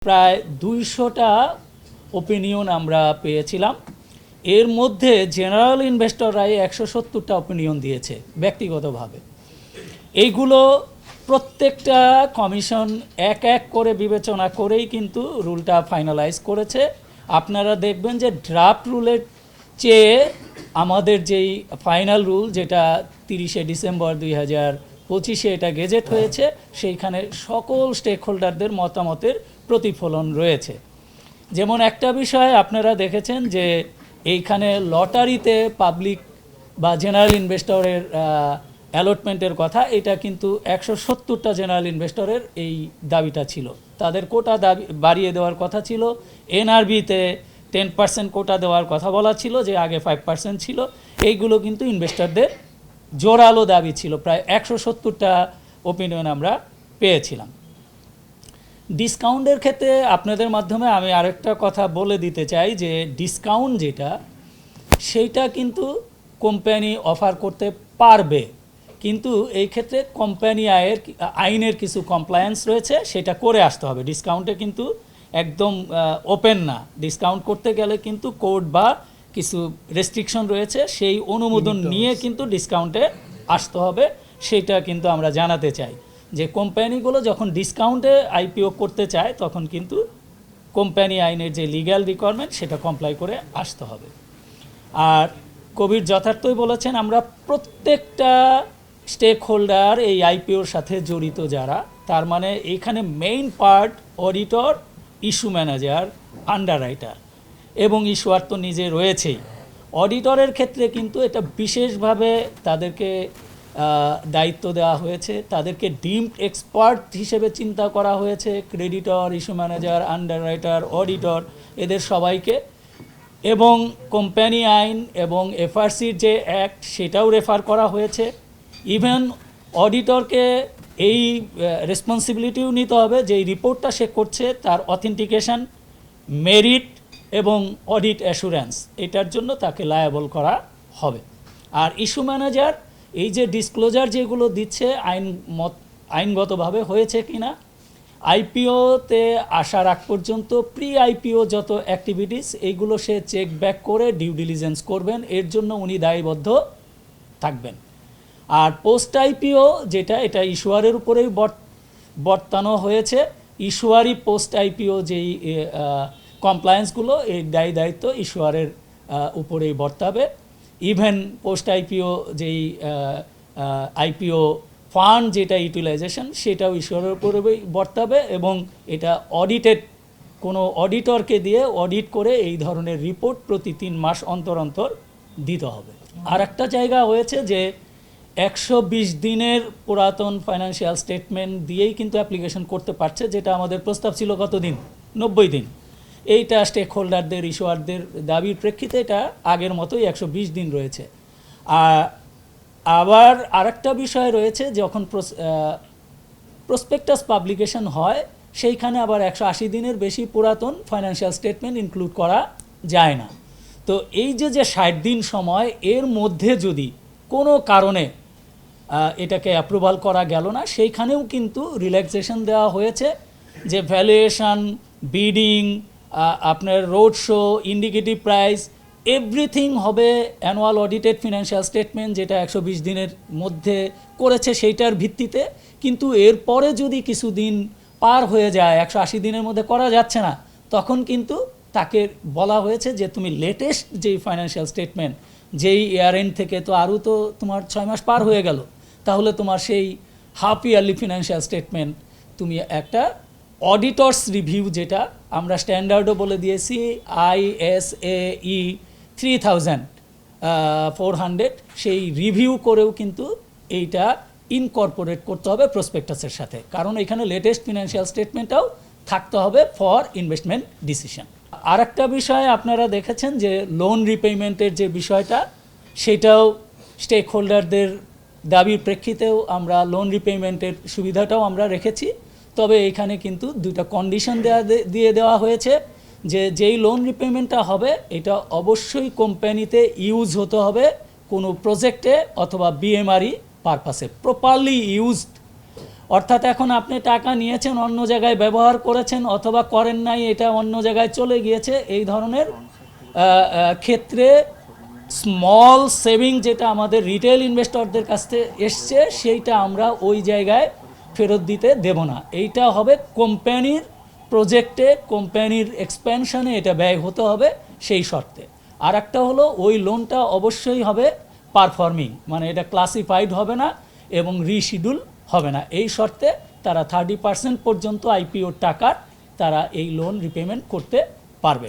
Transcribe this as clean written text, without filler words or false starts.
প্রায় ২০০টা ওপিনিয়ন আমরা পেয়েছিলাম। এর মধ্যে জেনারেল ইনভেস্টররাই ১৭০টা ওপিনিয়ন দিয়েছে ব্যক্তিগতভাবে। এইগুলো প্রত্যেকটা কমিশন এক এক করে বিবেচনা করেই কিন্তু রুলটা ফাইনালাইজ করেছে। আপনারা দেখবেন যে ড্রাফট রুলের চেয়ে আমাদের যেই ফাইনাল রুল, যেটা ৩০শে ডিসেম্বর ২০২৫ এটা গেজেট হয়েছে, সেইখানে সকল স্টেক হোল্ডারদের মতামতের প্রতিফলন রয়েছে। যেমন একটা বিষয় আপনারা দেখেছেন যে এইখানে লটারিতে পাবলিক বা জেনারেল ইনভেস্টরের অ্যালটমেন্টের কথা, এটা কিন্তু ১৭০টা জেনারেল ইনভেস্টরের এই দাবিটা ছিল। তাদের কোটা দাবি বাড়িয়ে দেওয়ার কথা ছিল। এনআরবিতে 10% কোটা দেওয়ার কথা বলা ছিল, যে আগে 5% ছিল। এইগুলো কিন্তু ইনভেস্টরদের জোরালো দাবি ছিল। প্রায় ১৭০টা ওপিনিয়ন আমরা পেয়েছিলাম। ডিসকাউন্টের ক্ষেত্রে আপনাদের মাধ্যমে আমি আরেকটা কথা বলে দিতে চাই যে ডিসকাউন্ট যেটা, সেইটা কিন্তু কোম্পানি অফার করতে পারবে, কিন্তু এই ক্ষেত্রে কোম্পানি আইনের কিছু কমপ্লায়েন্স রয়েছে, সেটা করে আসতে হবে। ডিসকাউন্টে কিন্তু একদম ওপেন না। ডিসকাউন্ট করতে গেলে কিন্তু কোড বা কিছু রেস্ট্রিকশন রয়েছে, সেই অনুমোদন নিয়ে কিন্তু ডিসকাউন্টে আসতে হবে। সেইটা কিন্তু আমরা জানাতে চাই যে কোম্পানিগুলো যখন ডিসকাউন্টে আইপিও করতে চায়, তখন কিন্তু কোম্পানি আইনের যে লিগ্যাল রিকোয়ারমেন্ট, সেটা কমপ্লাই করে আসতে হবে। আর কবির যথার্থই বলেছেন, আমরা প্রত্যেকটা স্টেক হোল্ডার এই আইপিওর সাথে জড়িত যারা, তার মানে এইখানে main part auditor, issue manager, underwriter এবং ইস্যুয়ার তো নিজে রয়েছেই। অডিটরের ক্ষেত্রে কিন্তু এটা বিশেষভাবে তাদেরকে দায়িত্ব দেওয়া হয়েছে। তাদেরকে ডিমড এক্সপার্ট হিসেবে চিন্তা করা হয়েছে, ক্রেডিটর, ইস্যু ম্যানেজার, আন্ডাররাইটার, অডিটর, এদের সবাইকে। এবং কোম্পানি আইন এবং এফআরসির যে অ্যাক্ট, সেটাও রেফার করা হয়েছে। ইভেন অডিটরকে এই রেসপন্সিবিলিটিও নিতে হবে যে এই রিপোর্টটা সে করছে, তার অথেন্টিকেশন, মেরিট এবং অডিট অ্যাসুরেন্স, এটার জন্য তাকে লায়াবল করা হবে। আর ইস্যু ম্যানেজার এই যে ডিসক্লোজার যেগুলো দিচ্ছে, আইনগতভাবে হয়েছে কিনা, আইপিওতে আসার আগ পর্যন্ত প্রি আইপিও যত অ্যাক্টিভিটিস, এইগুলো সে চেক ব্যাক করে ডিউ ডিলিজেন্স করবেন, এর জন্য উনি দায়বদ্ধ থাকবেন। আর পোস্ট আইপিও যেটা, এটা ইস্যুয়ারের উপরেই বর্তানো হয়েছে। ইস্যুয়ারই পোস্ট আইপিও যেই কমপ্লায়েন্সগুলো, এই দায়িত্ব ইস্যুয়ারের উপরেই বর্তাবে। ইভেন পোস্ট আইপিও যেই আইপিও ফান্ড যেটা ইউটিলাইজেশন, সেটাও ইস্যুয়ারের উপরেই বর্তাবে। এবং এটা অডিটেড, কোনো অডিটরকে দিয়ে অডিট করে এই ধরনের রিপোর্ট প্রতি 3 মাস অন্তর অন্তর দিতে হবে। আর একটা জায়গা হয়েছে যে 120 দিনের পুরাতন ফাইন্যান্সিয়াল স্টেটমেন্ট দিয়েই কিন্তু অ্যাপ্লিকেশন করতে পারছে, যেটা আমাদের প্রস্তাব ছিল কতদিন, 90 দিন। এইটা স্টেক হোল্ডারদের, ইস্যুয়ারদের দাবির প্রেক্ষিতে এটা আগের মতোই 120 দিন রয়েছে। আবার আরেকটা বিষয় রয়েছে, যখন প্রসপেক্টাস পাবলিকেশন হয়, সেইখানে আবার 180 দিনের বেশি পুরাতন ফাইন্যান্সিয়াল স্টেটমেন্ট ইনক্লুড করা যায় না। তো এই যে 60 দিন সময়, এর মধ্যে যদি কোনো কারণে এটাকে অ্যাপ্রুভাল করা গেল না, সেইখানেও কিন্তু রিল্যাক্সেশন দেওয়া হয়েছে, যে ভ্যালুয়েশন, বিডিং, আপনার road show, indicative price, everything হবে অ্যানুয়াল অডিটেড ফিনান্সিয়াল স্টেটমেন্ট, যেটা 120 দিনের মধ্যে করেছে সেইটার ভিত্তিতে। কিন্তু এরপরে যদি কিছু দিন পার হয়ে যায়, 180 দিনের মধ্যে করা যাচ্ছে না, তখন কিন্তু তাকে বলা হয়েছে যে তুমি লেটেস্ট যেই ফাইন্যান্সিয়াল স্টেটমেন্ট, যেই ইয়ার এন্ড থেকে তো আরও তো তোমার 6 মাস পার হয়ে গেল, তাহলে তোমার সেই হাফ ইয়ারলি ফিনান্সিয়াল স্টেটমেন্ট তুমি একটা অডিটর্স রিভিউ, যেটা আমরা স্ট্যান্ডার্ডও বলে দিয়েছি, ISAE 3400, সেই রিভিউ করেও কিন্তু এইটা ইনকর্পোরেট করতে হবে প্রসপেক্টাসের সাথে। কারণ এখানে লেটেস্ট ফিনান্সিয়াল স্টেটমেন্টটাও থাকতে হবে ফর ইনভেস্টমেন্ট ডিসিশন। আর একটা বিষয় আপনারা দেখেছেন যে লোন রিপেমেন্টের যে বিষয়টা, সেটাও স্টেক হোল্ডারদের দাবির প্রেক্ষিতেও আমরা লোন রিপেমেন্টের সুবিধাটাও আমরা রেখেছি। তবে এখানে কিন্তু 2টা কন্ডিশন দিয়ে দেওয়া হয়েছে, যে যেই লোন রিপেমেন্টটা হবে, এটা অবশ্যই কোম্পানিতে ইউজ হতে হবে কোনো প্রজেক্টে অথবা বিএমআরই পারপাসে, প্রপারলি ইউজড অর্থাৎ এখন আপনি টাকা নিয়েছেন, অন্য জায়গায় ব্যবহার করেছেন অথবা করেন নাই, এটা অন্য জায়গায় চলে গিয়েছে, এই ধরনের ক্ষেত্রে স্মল সেভিং যেটা আমাদের রিটেল ইনভেস্টরদের কাছ থেকে এসছে সেইটা আমরা ওই জায়গায় ফেরত দিতে দেব না। এইটা হবে কোম্পানির প্রজেক্টে, কোম্পানির এক্সপ্যানশনে এটা ব্যয় হতে হবে সেই শর্তে। আর একটা হলো ওই লোনটা অবশ্যই হবে পারফর্মিং, মানে এটা ক্লাসিফাইড হবে না এবং রিশিডিউল হবে না। এই শর্তে তারা 30% পর্যন্ত আইপিওর টাকার তারা এই লোন রিপেমেন্ট করতে পারবে।